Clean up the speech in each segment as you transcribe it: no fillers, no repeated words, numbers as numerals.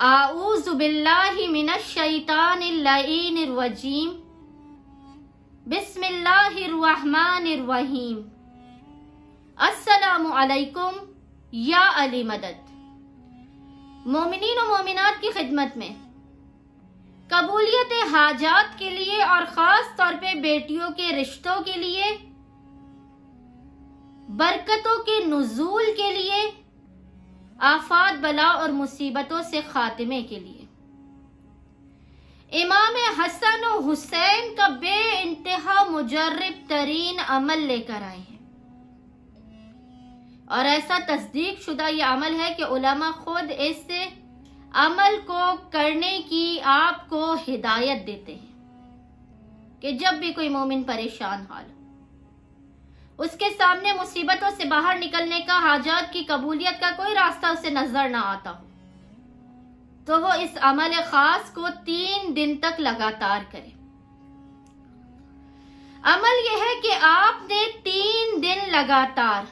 आऊज़ु बिल्लाहि मिनश शैतानिर लईनिर रजीम। बिस्मिल्लाहिर रहमानिर रहीम। अस्सलामु अलैकुम या अली मदद। मोमिनीन और मोमिनात की खिदमत में कबूलियत हाजात के लिए और ख़ास तौर पे बेटियों के रिश्तों के लिए, बरकतों के नुज़ूल के लिए, आफात बला और मुसीबतों से खात्मे के लिए इमाम हसन और हुसैन का बेइंतहा मुजर्रब तरीन अमल लेकर आए हैं। और ऐसा तस्दीक शुदा ये अमल है कि उलमा खुद इस अमल को करने की आपको हिदायत देते हैं कि जब भी कोई मोमिन परेशान हाल हो, उसके सामने मुसीबतों से बाहर निकलने का, हाजात की कबूलियत का कोई रास्ता उसे नजर ना आता हो, तो वो इस अमल खास को 3 दिन तक लगातार करे। अमल यह है कि आपने 3 दिन लगातार,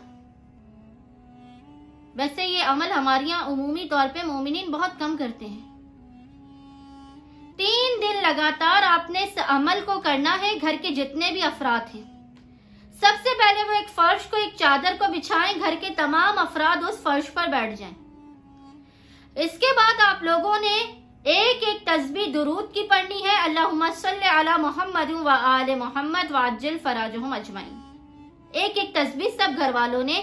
वैसे ये अमल हमारे यहाँ उमूमी तौर पे मोमिनीन बहुत कम करते हैं, 3 दिन लगातार आपने इस अमल को करना है। घर के जितने भी अफराद हैं, सबसे पहले वो एक फर्श को, एक चादर को बिछाएं, घर के तमाम अफराद उस फर्श पर बैठ जाएं। इसके बाद आप लोगों ने एक एक तस्बीह दुरूद की पढ़नी है। अल्लाहुम्मा सल्ली अला मुहम्मद व आले मुहम्मद व अज्जिल फराजहुम अजमाइन। एक एक तस्बीह सब घर वालों ने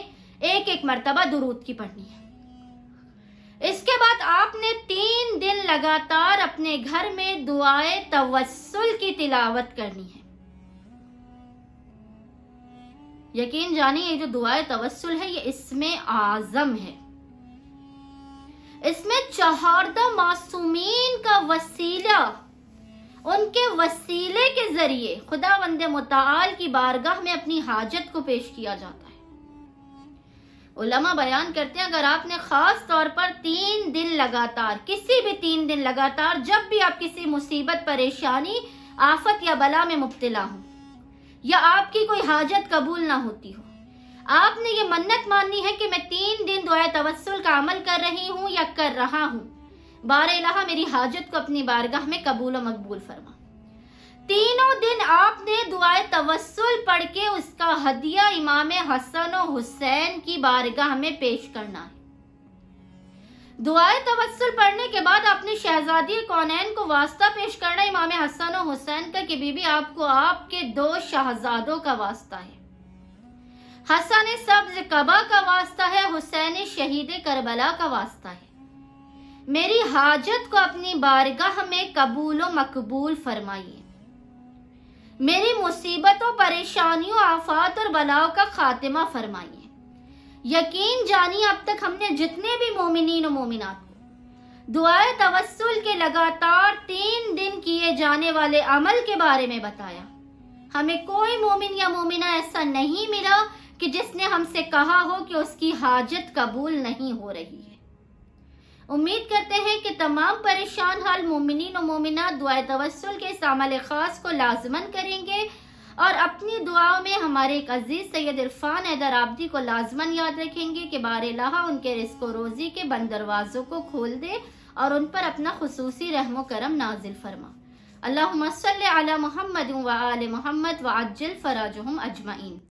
एक एक मर्तबा दुरूद की पढ़नी है। इसके बाद आपने 3 दिन लगातार अपने घर में दुआए तवस्सुल की तिलावत करनी है। यकीन जानिए, ये जो दुआए तवस्सुल है, ये इसमें आजम है। इसमें 14 मासूमीन का वसीला, उनके वसीले के जरिए खुदावंद मुताल की बारगाह में अपनी हाजत को पेश किया जाता है। उलमा बयान करते हैं, अगर आपने खास तौर पर 3 दिन लगातार, किसी भी 3 दिन लगातार, जब भी आप किसी मुसीबत, परेशानी, आफत या बला में मुब्तला हो, या आपकी कोई हाजत कबूल ना होती हो, आपने ये मन्नत माननी है कि मैं 3 दिन दुआए तवस्सुल का अमल कर रही हूँ या कर रहा हूँ, बारे इलाहा मेरी हाजत को अपनी बारगाह में कबूल और मकबूल फरमा। तीनों दिन आपने दुआए तवस्सुल पढ़ के उसका हदिया इमाम हसन और हुसैन की बारगाह में पेश करना है। दुआए तवस्सुल पढ़ने के बाद आपने शहजादी कौनैन को वास्ता पेश करना इमाम हसन और हुसैन का कि बीबी, आपको आपके 2 शहजादों का वास्ता है। हसन सब्ज कबा का वास्ता है, हुसैन शहीद करबला का वास्ता है। मेरी हाजत को अपनी बारगाह में कबूल व मकबूल फरमाइए। मेरी मुसीबतों, परेशानियों, आफात और बलाओं का खात्मा फरमाइए। यकीन जानिए, अब तक हमने जितने भी मोमिनीन और मोमिनात को दुआए तवस्सुल के लगातार 3 दिन किए जाने वाले अमल के बारे में बताया, हमें कोई मोमिन या मोमिना ऐसा नहीं मिला कि जिसने हमसे कहा हो कि उसकी हाजत कबूल नहीं हो रही है। उम्मीद करते हैं कि तमाम परेशान हाल मोमिनीन और मोमिनात दुआए तवस्सुल के इस अमल खास को लाजमन करेंगे और अपनी दुआओं में हमारे एक अजीज सैयद इरफान हैदर आबदी को लाजमन याद रखेंगे कि बारे इलाहा उनके रिज़्क़ व रोज़ी के बंद दरवाज़ों को खोल दे और उन पर अपना खुसूसी रहमो करम नाजिल फरमा। अल्लाहुम्मा सल्ली अला मुहम्मद व आले मुहम्मद व अज्जिल फराजहुम अजमाइन।